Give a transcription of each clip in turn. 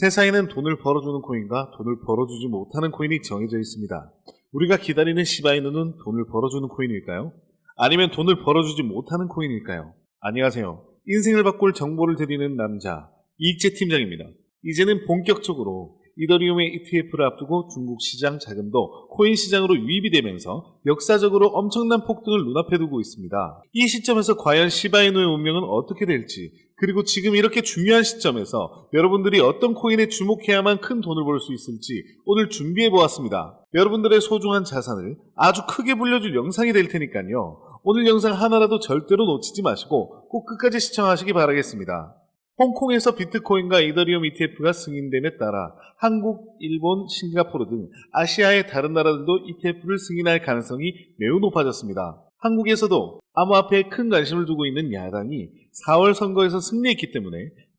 세상에는 돈을 벌어주는 코인과 돈을 벌어주지 못하는 코인이 정해져 있습니다. 우리가 기다리는 시바이누는 돈을 벌어주는 코인일까요? 아니면 돈을 벌어주지 못하는 코인일까요? 안녕하세요. 인생을 바꿀 정보를 드리는 남자 이익재 팀장입니다. 이제는 본격적으로 이더리움의 ETF를 앞두고 중국 시장 자금도 코인 시장으로 유입이 되면서 역사적으로 엄청난 폭등을 눈앞에 두고 있습니다. 이 시점에서 과연 시바이누의 운명은 어떻게 될지, 그리고 지금 이렇게 중요한 시점에서 여러분들이 어떤 코인에 주목해야만 큰 돈을 벌 수 있을지 오늘 준비해 보았습니다. 여러분들의 소중한 자산을 아주 크게 불려줄 영상이 될 테니까요. 오늘 영상 하나라도 절대로 놓치지 마시고 꼭 끝까지 시청하시기 바라겠습니다. 홍콩에서 비트코인과 이더리움 ETF가 승인됨에 따라 한국, 일본, 싱가포르 등 아시아의 다른 나라들도 ETF를 승인할 가능성이 매우 높아졌습니다. 한국에서도 암호화폐에 큰 관심을 두고 있는 야당이 4월 선거에서 승리했기 때문에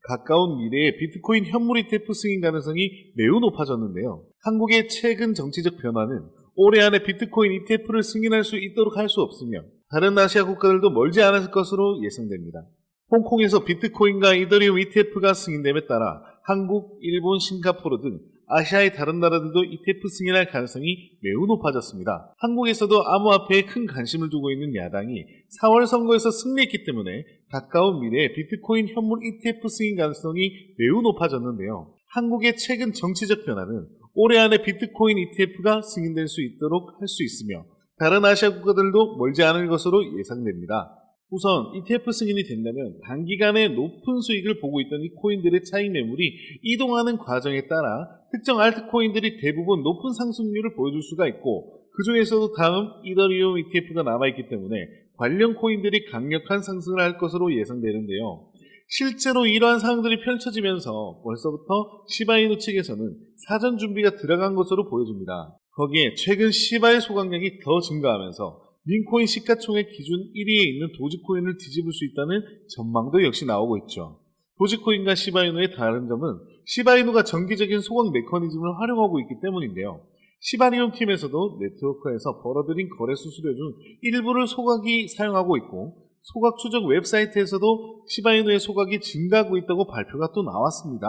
가까운 미래에 비트코인 현물 ETF 승인 가능성이 매우 높아졌는데요. 한국의 최근 정치적 변화는 올해 안에 비트코인 ETF를 승인할 수 있도록 할 수 없으며 다른 아시아 국가들도 멀지 않을 것으로 예상됩니다. 홍콩에서 비트코인과 이더리움 ETF가 승인됨에 따라 한국, 일본, 싱가포르 등 아시아의 다른 나라들도 ETF 승인할 가능성이 매우 높아졌습니다. 한국에서도 암호화폐에 큰 관심을 두고 있는 야당이 4월 선거에서 승리했기 때문에 가까운 미래에 비트코인 현물 ETF 승인 가능성이 매우 높아졌는데요. 한국의 최근 정치적 변화는 올해 안에 비트코인 ETF가 승인될 수 있도록 할 수 있으며 다른 아시아 국가들도 멀지 않을 것으로 예상됩니다. 우선 ETF 승인이 된다면 단기간에 높은 수익을 보고 있던 이 코인들의 차익 매물이 이동하는 과정에 따라 특정 알트코인들이 대부분 높은 상승률을 보여줄 수가 있고, 그 중에서도 다음 이더리움 ETF가 남아있기 때문에 관련 코인들이 강력한 상승을 할 것으로 예상되는데요. 실제로 이러한 상황들이 펼쳐지면서 벌써부터 시바이누 측에서는 사전 준비가 들어간 것으로 보여집니다. 거기에 최근 시바의 소각량이 더 증가하면서 민코인 시가총액 기준 1위에 있는 도지코인을 뒤집을 수 있다는 전망도 역시 나오고 있죠. 도지코인과 시바이누의 다른 점은 시바이누가 정기적인 소각 메커니즘을 활용하고 있기 때문인데요. 시바리움 팀에서도 네트워크에서 벌어들인 거래 수수료 중 일부를 소각이 사용하고 있고, 소각 추적 웹사이트에서도 시바이누의 소각이 증가하고 있다고 발표가 또 나왔습니다.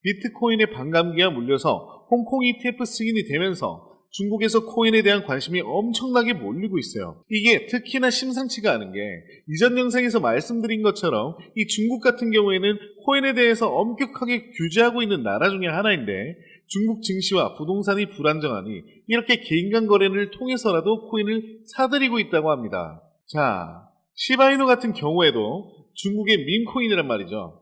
비트코인의 반감기가 물려서 홍콩 ETF 승인이 되면서 중국에서 코인에 대한 관심이 엄청나게 몰리고 있어요. 이게 특히나 심상치가 않은 게, 이전 영상에서 말씀드린 것처럼 이 중국 같은 경우에는 코인에 대해서 엄격하게 규제하고 있는 나라 중에 하나인데, 중국 증시와 부동산이 불안정하니 이렇게 개인 간 거래를 통해서라도 코인을 사들이고 있다고 합니다. 자, 시바이누 같은 경우에도 중국의 밈코인이란 말이죠.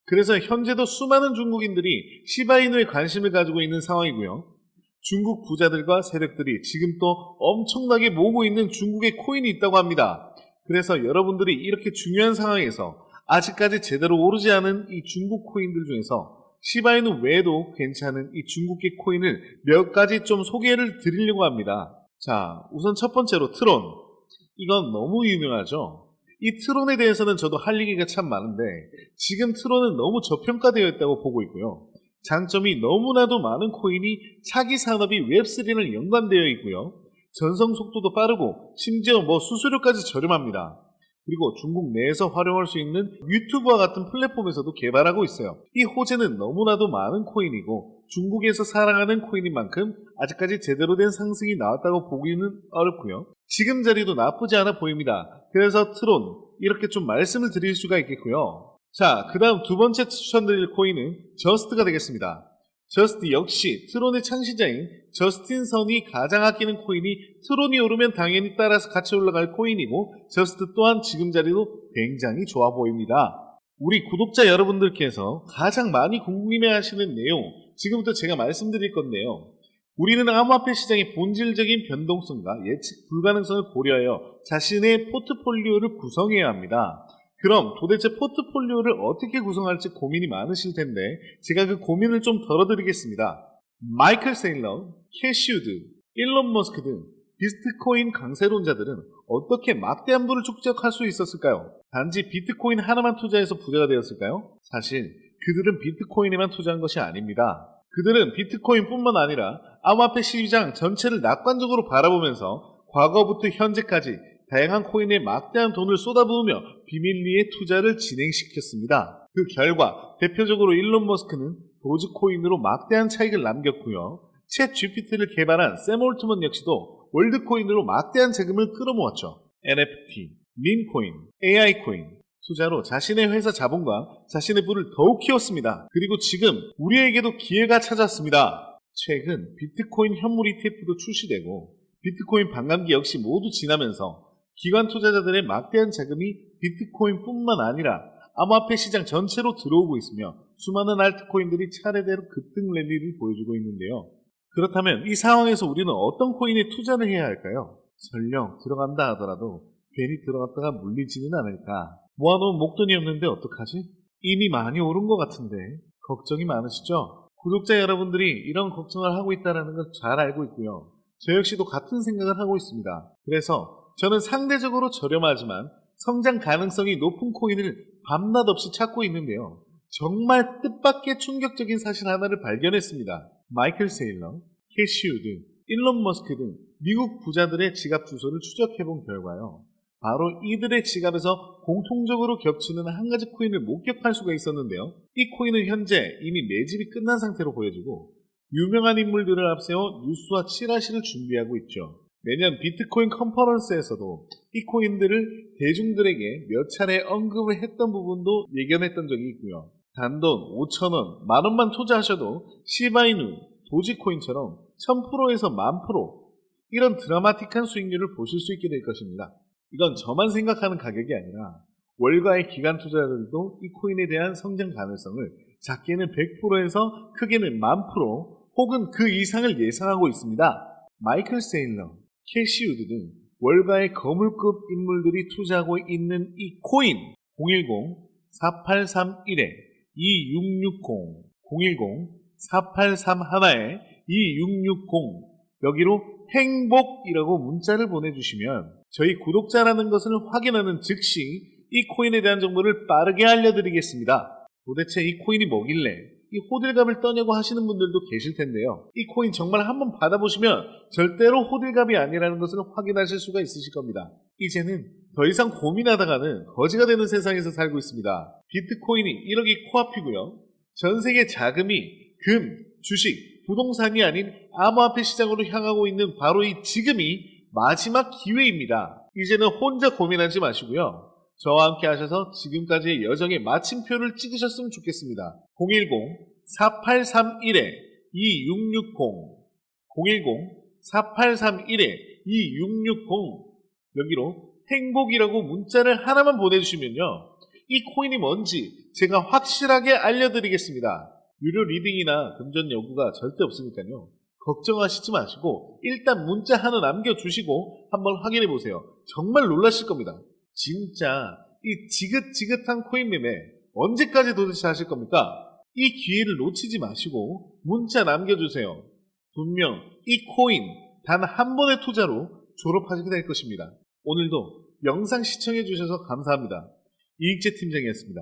그래서 현재도 수많은 중국인들이 시바이누에 관심을 가지고 있는 상황이고요. 중국 부자들과 세력들이 지금 또 엄청나게 모으고 있는 중국의 코인이 있다고 합니다. 그래서 여러분들이 이렇게 중요한 상황에서 아직까지 제대로 오르지 않은 이 중국 코인들 중에서 시바이누 외에도 괜찮은 이 중국계 코인을 몇 가지 좀 소개를 드리려고 합니다. 자, 우선 첫 번째로 트론. 이건 너무 유명하죠. 이 트론에 대해서는 저도 할 얘기가 참 많은데 지금 트론은 너무 저평가되어 있다고 보고 있고요. 장점이 너무나도 많은 코인이 차기 산업이 웹3랑 연관되어 있고요. 전송 속도도 빠르고 심지어 수수료까지 저렴합니다. 그리고 중국 내에서 활용할 수 있는 유튜브와 같은 플랫폼에서도 개발하고 있어요. 이 호재는 너무나도 많은 코인이고 중국에서 사랑하는 코인인 만큼 아직까지 제대로 된 상승이 나왔다고 보기는 어렵고요. 지금 자리도 나쁘지 않아 보입니다. 그래서 트론 이렇게 좀 말씀을 드릴 수가 있겠고요. 자, 그 다음 두 번째 추천드릴 코인은 저스트가 되겠습니다. 저스트 역시 트론의 창시자인 저스틴 선이 가장 아끼는 코인이, 트론이 오르면 당연히 따라서 같이 올라갈 코인이고, 저스트 또한 지금 자리도 굉장히 좋아 보입니다. 우리 구독자 여러분들께서 가장 많이 궁금해하시는 내용, 지금부터 제가 말씀드릴 건데요. 우리는 암호화폐 시장의 본질적인 변동성과 예측 불가능성을 고려하여 자신의 포트폴리오를 구성해야 합니다. 그럼 도대체 포트폴리오를 어떻게 구성할지 고민이 많으실 텐데 제가 그 고민을 좀 덜어드리겠습니다. 마이클 세일러, 캐시우드, 일론 머스크 등 비트코인 강세론자들은 어떻게 막대한 부를 축적할 수 있었을까요? 단지 비트코인 하나만 투자해서 부자가 되었을까요? 사실 그들은 비트코인에만 투자한 것이 아닙니다. 그들은 비트코인뿐만 아니라 암호화폐 시장 전체를 낙관적으로 바라보면서 과거부터 현재까지 다양한 코인에 막대한 돈을 쏟아부으며 비밀리에 투자를 진행시켰습니다. 그 결과 대표적으로 일론 머스크는 도지코인으로 막대한 차익을 남겼고요. 챗 GPT를 개발한 샘 올트먼 역시도 월드코인으로 막대한 자금을 끌어모았죠. NFT, 밈코인, AI코인 투자로 자신의 회사 자본과 자신의 부를 더욱 키웠습니다. 그리고 지금 우리에게도 기회가 찾았습니다. 최근 비트코인 현물 ETF도 출시되고 비트코인 반감기 역시 모두 지나면서 기관 투자자들의 막대한 자금이 비트코인뿐만 아니라 암호화폐 시장 전체로 들어오고 있으며 수많은 알트코인들이 차례대로 급등 랠리를 보여주고 있는데요. 그렇다면 이 상황에서 우리는 어떤 코인에 투자를 해야 할까요? 설령 들어간다 하더라도 괜히 들어갔다가 물리지는 않을까? 모아놓은 목돈이 없는데 어떡하지? 이미 많이 오른 것 같은데 걱정이 많으시죠? 구독자 여러분들이 이런 걱정을 하고 있다는 걸 잘 알고 있고요. 저 역시도 같은 생각을 하고 있습니다. 그래서 저는 상대적으로 저렴하지만 성장 가능성이 높은 코인을 밤낮 없이 찾고 있는데요. 정말 뜻밖의 충격적인 사실 하나를 발견했습니다. 마이클 세일러, 캐시 우드, 일론 머스크 등 미국 부자들의 지갑 주소를 추적해본 결과요. 바로 이들의 지갑에서 공통적으로 겹치는 한 가지 코인을 목격할 수가 있었는데요. 이 코인은 현재 이미 매집이 끝난 상태로 보여지고 유명한 인물들을 앞세워 뉴스와 칠하시를 준비하고 있죠. 내년 비트코인 컨퍼런스에서도 이 코인들을 대중들에게 몇 차례 언급을 했던 부분도 예견했던 적이 있고요. 단돈 5,000원, 만원만 투자하셔도 시바이누, 도지코인처럼 1000%에서 10,000% 이런 드라마틱한 수익률을 보실 수 있게 될 것입니다. 이건 저만 생각하는 가격이 아니라 월가의 기관 투자자들도 이 코인에 대한 성장 가능성을 작게는 100%에서 크게는 10,000% 혹은 그 이상을 예상하고 있습니다. 마이클 세일러, 캐시 우드 등 월가의 거물급 인물들이 투자하고 있는 이 코인 010-4831-2660 010-4831-2660 여기로 행복이라고 문자를 보내주시면 저희 구독자라는 것을 확인하는 즉시 이 코인에 대한 정보를 빠르게 알려드리겠습니다. 도대체 이 코인이 뭐길래 이 호들갑을 떠냐고 하시는 분들도 계실 텐데요. 이 코인 정말 한번 받아보시면 절대로 호들갑이 아니라는 것을 확인하실 수가 있으실 겁니다. 이제는 더 이상 고민하다가는 거지가 되는 세상에서 살고 있습니다. 비트코인이 1억이 코앞이고요. 전 세계 자금이 금, 주식, 부동산이 아닌 암호화폐 시장으로 향하고 있는 바로 이 지금이 마지막 기회입니다. 이제는 혼자 고민하지 마시고요. 저와 함께 하셔서 지금까지의 여정의 마침표를 찍으셨으면 좋겠습니다. 010-4831-2660 010-4831-2660 여기로 행복이라고 문자를 하나만 보내주시면요. 이 코인이 뭔지 제가 확실하게 알려드리겠습니다. 유료 리딩이나 금전 요구가 절대 없으니까요. 걱정하시지 마시고 일단 문자 하나 남겨주시고 한번 확인해 보세요. 정말 놀라실 겁니다. 진짜 이 지긋지긋한 코인 매매 언제까지 도대체 하실 겁니까? 이 기회를 놓치지 마시고 문자 남겨주세요. 분명 이 코인 단 한 번의 투자로 졸업하시게 될 것입니다. 오늘도 영상 시청해 주셔서 감사합니다. 이익재 팀장이었습니다.